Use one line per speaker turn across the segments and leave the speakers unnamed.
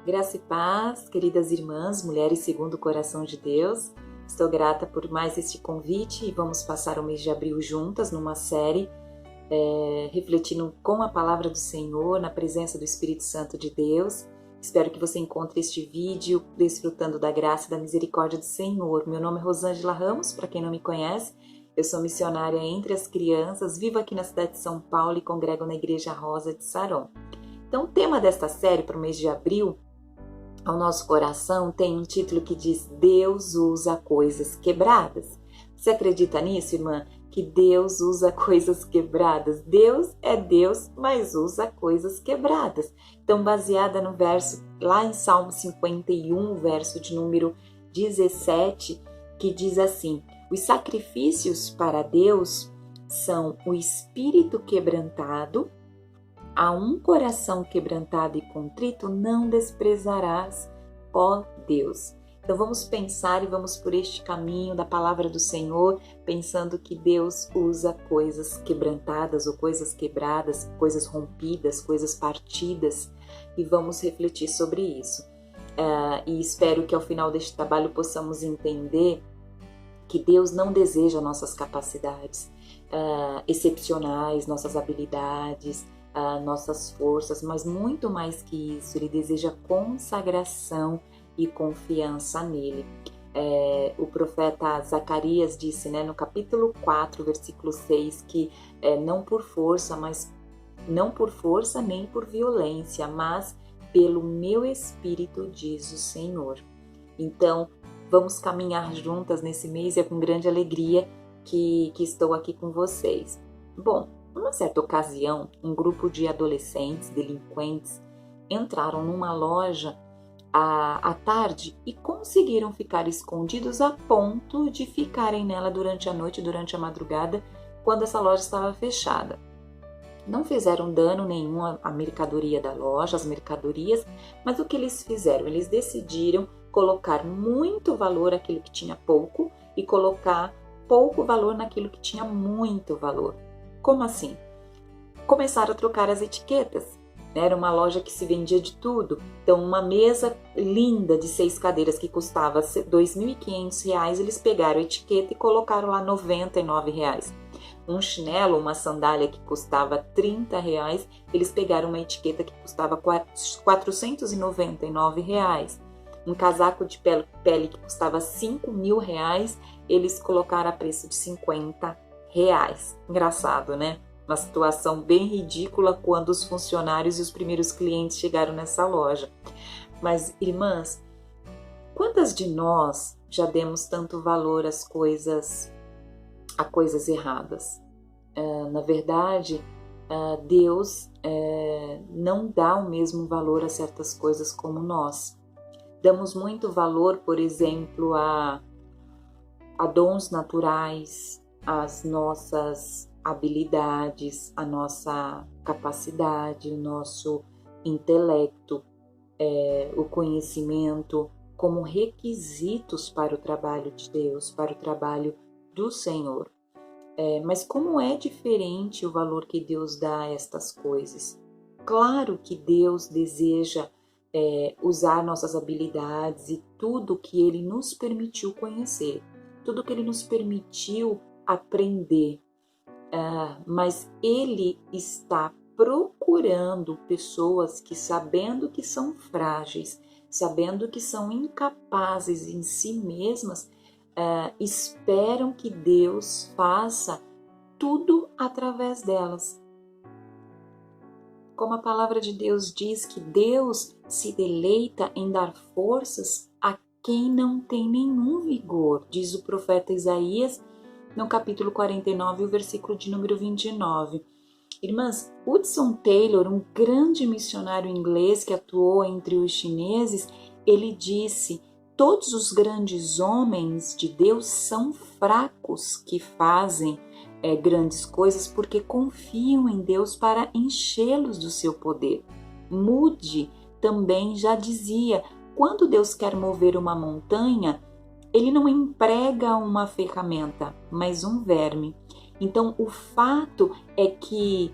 Graça e paz, queridas irmãs, mulheres segundo o coração de Deus. Estou grata por mais este convite e vamos passar o mês de abril juntas numa série refletindo com a palavra do Senhor, na presença do Espírito Santo de Deus. Espero que você encontre este vídeo desfrutando da graça e da misericórdia do Senhor. Meu nome é Rosângela Ramos, para quem não me conhece, eu sou missionária entre as crianças, vivo aqui na cidade de São Paulo e congrego na Igreja Rosa de Saron. Então, o tema desta série para o mês de abril, ao nosso coração, tem um título que diz: Deus usa coisas quebradas. Você acredita nisso, irmã? Que Deus usa coisas quebradas? Deus é Deus, mas usa coisas quebradas. Então, baseada no verso, lá em Salmo 51, verso de número 17, que diz assim: os sacrifícios para Deus são o espírito quebrantado. A um coração quebrantado e contrito não desprezarás, ó Deus. Então vamos pensar e vamos por este caminho da palavra do Senhor, pensando que Deus usa coisas quebrantadas ou coisas quebradas, coisas rompidas, coisas partidas, e vamos refletir sobre isso. E espero que ao final deste trabalho possamos entender que Deus não deseja nossas capacidades excepcionais, nossas habilidades, nossas forças, mas muito mais que isso, Ele deseja consagração e confiança nele. O profeta Zacarias disse, no capítulo 4, versículo 6, que não por força nem por violência, mas pelo meu espírito, diz o Senhor. Então, vamos caminhar juntas nesse mês e é com grande alegria que estou aqui com vocês. Bom, numa certa ocasião, um grupo de adolescentes, delinquentes, entraram numa loja à tarde e conseguiram ficar escondidos a ponto de ficarem nela durante a noite, durante a madrugada, quando essa loja estava fechada. Não fizeram dano nenhum à mercadoria da loja, às mercadorias, mas o que eles fizeram? Eles decidiram colocar muito valor naquilo que tinha pouco e colocar pouco valor naquilo que tinha muito valor. Como assim? Começaram a trocar as etiquetas. Era uma loja que se vendia de tudo. Então, uma mesa linda de 6 cadeiras que custava R$ 2.500, eles pegaram a etiqueta e colocaram lá R$ 99. Um chinelo, uma sandália que custava R$ 30, eles pegaram uma etiqueta que custava R$ 499. Um casaco de pele que custava R$ 5.000, eles colocaram a preço de R$ 50. Engraçado, né? Uma situação bem ridícula quando os funcionários e os primeiros clientes chegaram nessa loja. Mas, irmãs, quantas de nós já demos tanto valor a coisas erradas? Na verdade, Deus não dá o mesmo valor a certas coisas como nós. Damos muito valor, por exemplo, a dons naturais, as nossas habilidades, a nossa capacidade, o nosso intelecto, o conhecimento como requisitos para o trabalho de Deus, para o trabalho do Senhor. Mas como é diferente o valor que Deus dá a estas coisas? Claro que Deus deseja usar nossas habilidades e tudo que Ele nos permitiu conhecer, tudo que Ele nos permitiu aprender, mas Ele está procurando pessoas que, sabendo que são frágeis, sabendo que são incapazes em si mesmas, esperam que Deus faça tudo através delas. Como a palavra de Deus diz que Deus se deleita em dar forças a quem não tem nenhum vigor, diz o profeta Isaías no capítulo 49, o versículo de número 29. Irmãs, Hudson Taylor, um grande missionário inglês que atuou entre os chineses, ele disse: todos os grandes homens de Deus são fracos que fazem grandes coisas porque confiam em Deus para enchê-los do seu poder. Moody também já dizia: quando Deus quer mover uma montanha, Ele não emprega uma ferramenta, mas um verme. Então, o fato é que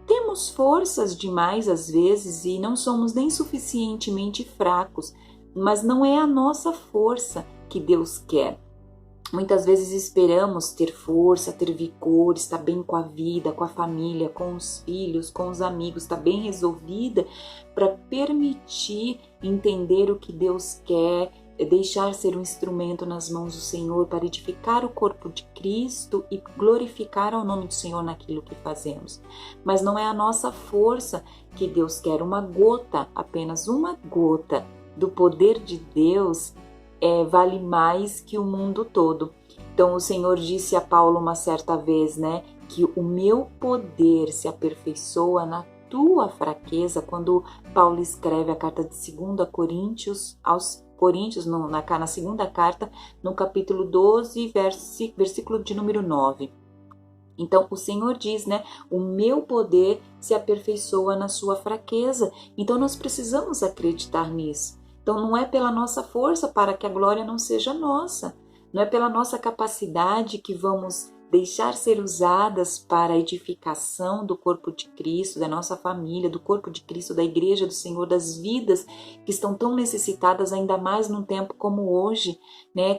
temos forças demais às vezes e não somos nem suficientemente fracos, mas não é a nossa força que Deus quer. Muitas vezes esperamos ter força, ter vigor, estar bem com a vida, com a família, com os filhos, com os amigos, estar bem resolvida para permitir entender o que Deus quer, deixar ser um instrumento nas mãos do Senhor para edificar o corpo de Cristo e glorificar ao nome do Senhor naquilo que fazemos. Mas não é a nossa força que Deus quer, uma gota, apenas uma gota do poder de Deus vale mais que o mundo todo. Então o Senhor disse a Paulo uma certa vez, que o meu poder se aperfeiçoa na tua fraqueza, quando Paulo escreve a carta de 2 Coríntios aos Coríntios, na segunda carta, no capítulo 12, versículo de número 9. Então o Senhor diz, o meu poder se aperfeiçoa na sua fraqueza. Então nós precisamos acreditar nisso. Então não é pela nossa força para que a glória não seja nossa. Não é pela nossa capacidade que vamos deixar ser usadas para a edificação do corpo de Cristo, da nossa família, do corpo de Cristo, da igreja do Senhor, das vidas que estão tão necessitadas, ainda mais num tempo como hoje,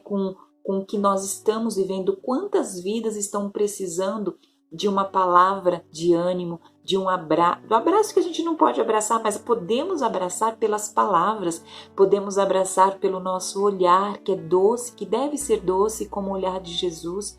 com o que nós estamos vivendo. Quantas vidas estão precisando de uma palavra de ânimo, de um abraço que a gente não pode abraçar, mas podemos abraçar pelas palavras, podemos abraçar pelo nosso olhar, que é doce, que deve ser doce como o olhar de Jesus.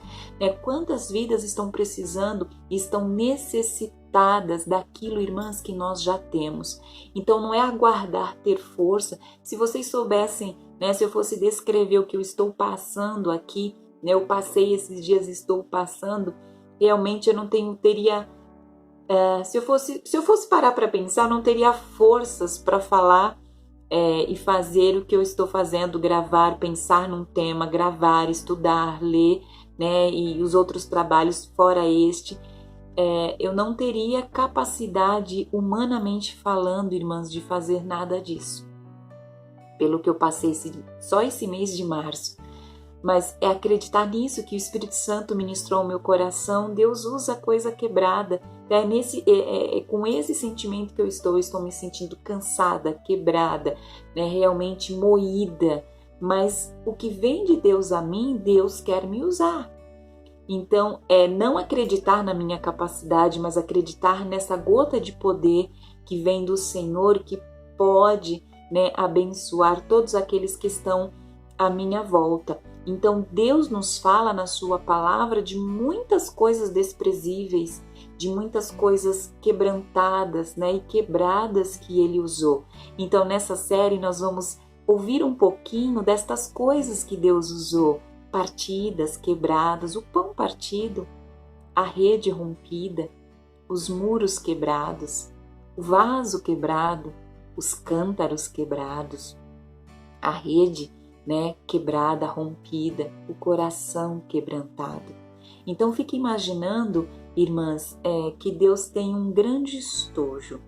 Quantas vidas estão precisando e estão necessitadas daquilo, irmãs, que nós já temos. Então não é aguardar ter força. Se vocês soubessem, se eu fosse descrever o que eu estou passando aqui, eu passei esses dias, estou passando, realmente eu não teria, se eu fosse parar para pensar, eu não teria forças para falar e fazer o que eu estou fazendo, gravar, pensar num tema, gravar, estudar, ler, e os outros trabalhos fora este. Eu não teria capacidade, humanamente falando, irmãs, de fazer nada disso. Pelo que eu passei só esse mês de março. Mas é acreditar nisso que o Espírito Santo ministrou ao meu coração. Deus usa a coisa quebrada. Com esse sentimento que eu estou me sentindo cansada, quebrada, realmente moída. Mas o que vem de Deus a mim, Deus quer me usar. Então, não acreditar na minha capacidade, mas acreditar nessa gota de poder que vem do Senhor, que pode, abençoar todos aqueles que estão à minha volta. Então Deus nos fala na sua palavra de muitas coisas desprezíveis, de muitas coisas quebrantadas, e quebradas que Ele usou. Então nessa série nós vamos ouvir um pouquinho destas coisas que Deus usou, partidas, quebradas, o pão partido, a rede rompida, os muros quebrados, o vaso quebrado, os cântaros quebrados, a rede quebrada, rompida, o coração quebrantado. Então fique imaginando, irmãs, que Deus tem um grande estojo.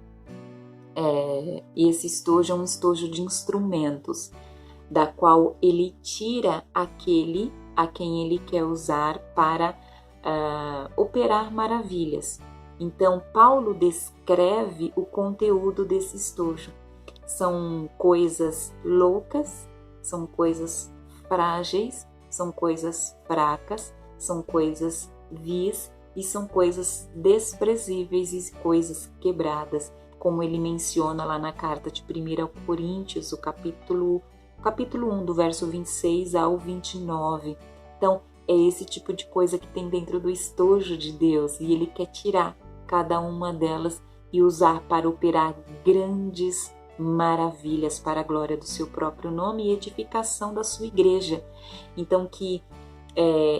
E esse estojo é um estojo de instrumentos, da qual Ele tira aquele a quem Ele quer usar para operar maravilhas. Então Paulo descreve o conteúdo desse estojo. São coisas loucas, são coisas frágeis, são coisas fracas, são coisas vis e são coisas desprezíveis e coisas quebradas, como ele menciona lá na carta de 1 Coríntios, o capítulo 1, do verso 26 ao 29. Então, é esse tipo de coisa que tem dentro do estojo de Deus e Ele quer tirar cada uma delas e usar para operar grandes maravilhas para a glória do seu próprio nome e edificação da sua igreja. Então que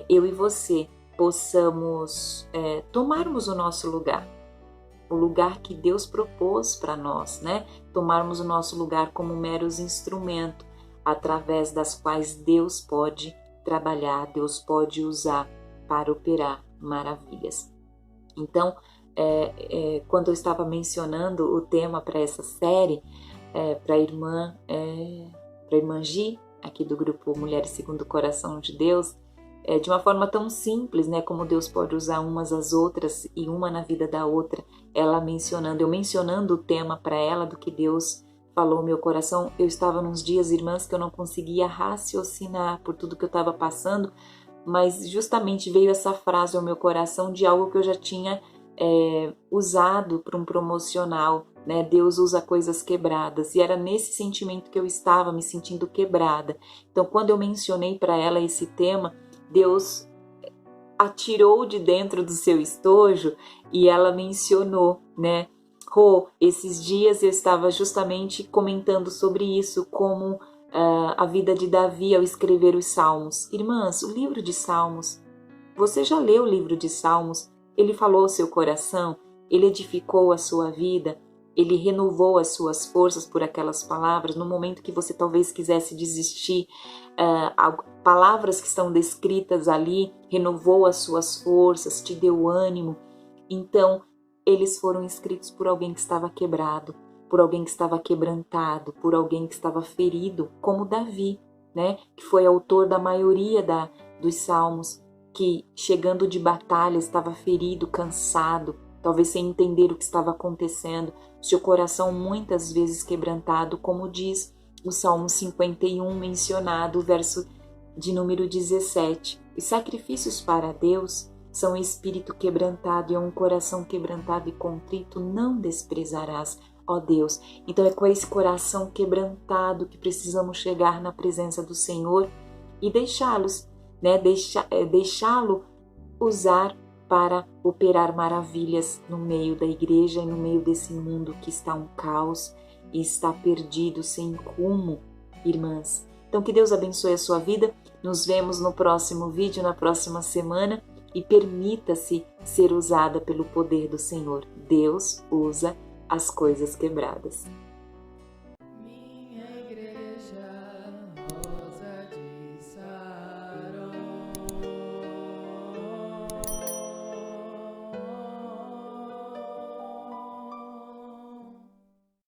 eu e você possamos tomarmos o nosso lugar, o lugar que Deus propôs para nós, tomarmos o nosso lugar como meros instrumentos através das quais Deus pode trabalhar, Deus pode usar para operar maravilhas. Então, quando eu estava mencionando o tema para essa série, para a irmã Gi, aqui do grupo Mulheres Segundo o Coração de Deus, de uma forma tão simples, né, como Deus pode usar umas às outras e uma na vida da outra, eu mencionando o tema para ela do que Deus falou no meu coração. Eu estava nos dias, irmãs, que eu não conseguia raciocinar por tudo que eu estava passando, mas justamente veio essa frase ao meu coração de algo que eu já tinha usado para um promocional, né? Deus usa coisas quebradas, e era nesse sentimento que eu estava me sentindo quebrada. Então, quando eu mencionei para ela esse tema, Deus atirou de dentro do seu estojo e ela mencionou, né? Esses dias eu estava justamente comentando sobre isso, como a vida de Davi ao escrever os Salmos. Irmãs, o livro de Salmos, você já leu o livro de Salmos? Ele falou ao seu coração, ele edificou a sua vida, ele renovou as suas forças por aquelas palavras. No momento que você talvez quisesse desistir, palavras que estão descritas ali renovou as suas forças, te deu ânimo. Então, eles foram escritos por alguém que estava quebrado, por alguém que estava quebrantado, por alguém que estava ferido, como Davi, né? Que foi autor da maioria dos salmos, que chegando de batalha estava ferido, cansado, talvez sem entender o que estava acontecendo, seu coração muitas vezes quebrantado, como diz o Salmo 51 mencionado, o verso de número 17. Os sacrifícios para Deus são um espírito quebrantado e um coração quebrantado e contrito não desprezarás, ó Deus. Então é com esse coração quebrantado que precisamos chegar na presença do Senhor e deixá-los, né? Deixá-lo usar para operar maravilhas no meio da igreja e no meio desse mundo que está um caos e está perdido, sem rumo, irmãs. Então que Deus abençoe a sua vida. Nos vemos no próximo vídeo, na próxima semana, e permita-se ser usada pelo poder do Senhor. Deus usa as coisas quebradas.